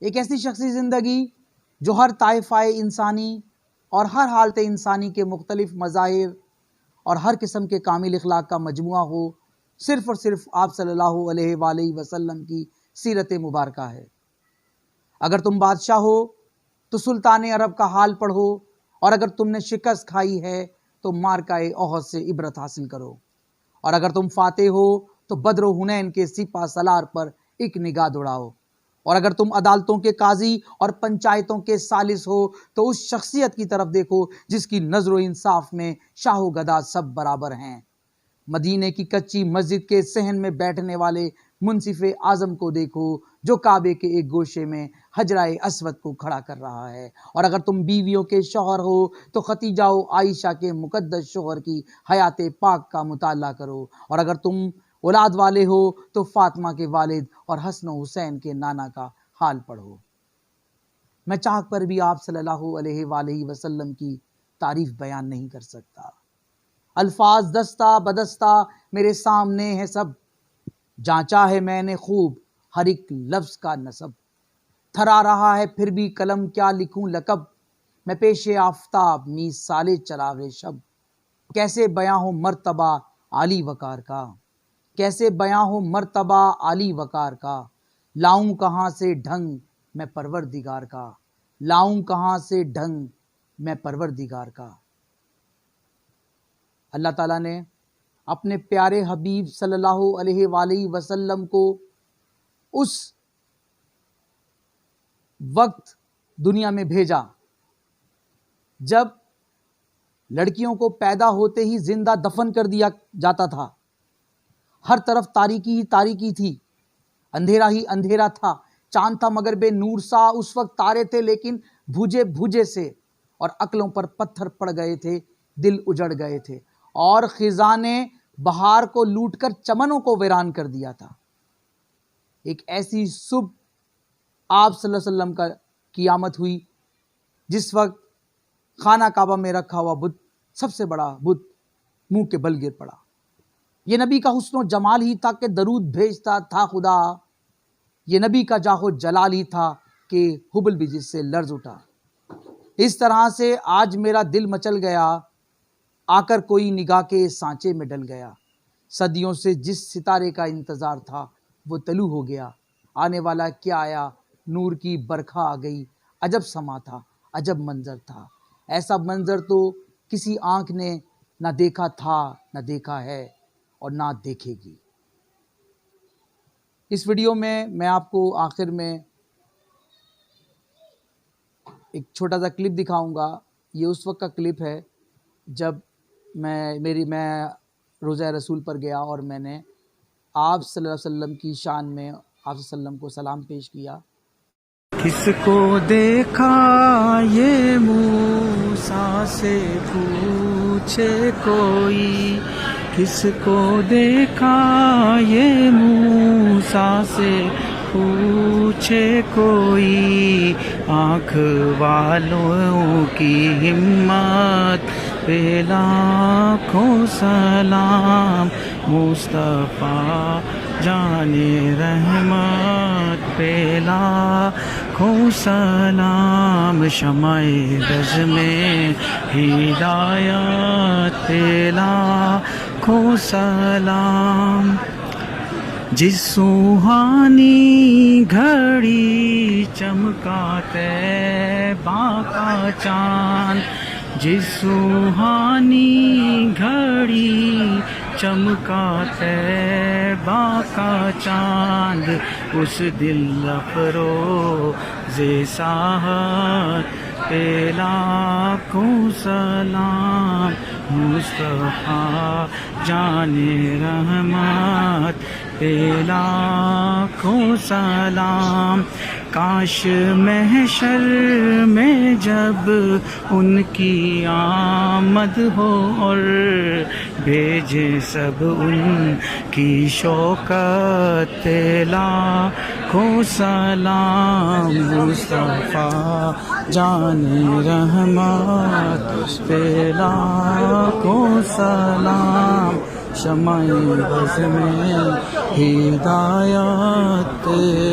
ایک ایسی شخصی زندگی جو ہر طائفہ انسانی اور ہر حالت انسانی کے مختلف مظاہر اور ہر قسم کے کامل اخلاق کا مجموعہ ہو، صرف اور صرف آپ صلی اللہ علیہ وآلہ وسلم کی سیرت مبارکہ ہے۔ اگر تم بادشاہ ہو تو سلطان عرب کا حال پڑھو، اور اگر تم نے شکست کھائی ہے تو مارکہ احد سے عبرت حاصل کرو، اور اگر تم فاتح ہو تو بدر و حنین کے سپہ سالار پر ایک نگاہ دوڑاؤ، اور اگر تم عدالتوں کے قاضی اور پنچایتوں کے ثالث ہو تو اس شخصیت کی طرف دیکھو جس کی نظر و انصاف میں شاہ و گدا سب برابر ہیں۔ مدینے کی کچی مسجد کے صحن میں بیٹھنے والے منصف اعظم کو دیکھو جو کعبے کے ایک گوشے میں حجرہ اسود کو کھڑا کر رہا ہے، اور اگر تم بیویوں کے شوہر ہو تو ختیجہ و عائشہ کے مقدس شوہر کی حیات پاک کا مطالعہ کرو، اور اگر تم اولاد والے ہو تو فاطمہ کے والد اور حسن و حسین کے نانا کا حال پڑھو۔ میں چاہ کر بھی آپ صلی اللہ علیہ وآلہ وسلم کی تعریف بیان نہیں کر سکتا۔ الفاظ دستہ بدستہ میرے سامنے ہے سب، جانچا ہے میں نے خوب ہر ایک لفظ کا نسب، تھرا رہا ہے پھر بھی قلم کیا لکھوں لقب، میں پیش آفتاب میز سالے چراغ شب، کیسے بیاں ہو مرتبہ عالی وقار کا، کیسے بیاں ہو مرتبہ عالی وقار کا، لاؤں کہاں سے ڈھنگ میں پروردگار کا، لاؤں کہاں سے ڈھنگ میں پروردگار کا۔ اللہ تعالیٰ نے اپنے پیارے حبیب صلی اللہ علیہ وآلہ وسلم کو اس وقت دنیا میں بھیجا جب لڑکیوں کو پیدا ہوتے ہی زندہ دفن کر دیا جاتا تھا، ہر طرف تاریکی ہی تاریکی تھی، اندھیرا ہی اندھیرا تھا، چاند تھا مگر بے نور سا، اس وقت تارے تھے لیکن بھوجے بھوجے سے، اور عقلوں پر پتھر پڑ گئے تھے، دل اجڑ گئے تھے، اور خزاں نے بہار کو لوٹ کر چمنوں کو ویران کر دیا تھا۔ ایک ایسی صبح آپ صلی اللہ علیہ وسلم کا قیامت ہوئی جس وقت خانہ کعبہ میں رکھا ہوا بت، سب سے بڑا بت، منہ کے بل گر پڑا۔ یہ نبی کا حسن و جمال ہی تھا کہ درود بھیجتا تھا خدا، یہ نبی کا جاہ و جلال ہی تھا کہ حبل بھی جس سے لرز اٹھا۔ اس طرح سے آج میرا دل مچل گیا، آ کر کوئی نگاہ کے سانچے میں ڈل گیا، صدیوں سے جس ستارے کا انتظار تھا وہ طلوع ہو گیا، آنے والا کیا آیا، نور کی برکھا آ گئی، عجب سما تھا، عجب منظر تھا، ایسا منظر تو کسی آنکھ نے نہ دیکھا تھا، نہ دیکھا ہے اور نہ دیکھے گی۔ اس ویڈیو میں آپ کو آخر میں ایک چھوٹا سا کلپ دکھاؤں گا۔ یہ اس وقت کا کلپ ہے جب میں روضہ رسول پر گیا اور میں نے آپ صلی اللہ علیہ وسلم کی شان میں آپ صلی اللہ علیہ وسلم کو سلام پیش کیا۔ کس کو دیکھا یہ موسیٰ سے پوچھے کوئی، کس کو دیکھا یہ موسیٰ سے پوچھے کوئی، آنکھ والوں کی ہمت پہ لاکھوں سلام، مصطفیٰ جان رحمت پہ لاکھوں سلام، شمع بز میں ہدایت پہ لاکھوں سلام، جس سوہانی گھڑی چمکا طیبہ کا چاند، جس سوہانی گھڑی چمکا طیبہ کا چاند، اس دل افروز ساحت پہ لاکھوں سلام، مصطفیٰ جان رحمت پہ لاکھوں سلام، کاش محشر میں جب ان کی آمد ہو اور بھیجے سب ان کی شوکت پہ لاکھوں سلام، مصطفیٰ جان رحمت پہ لاکھوں سلام، شمع بز میں ہدایت پہ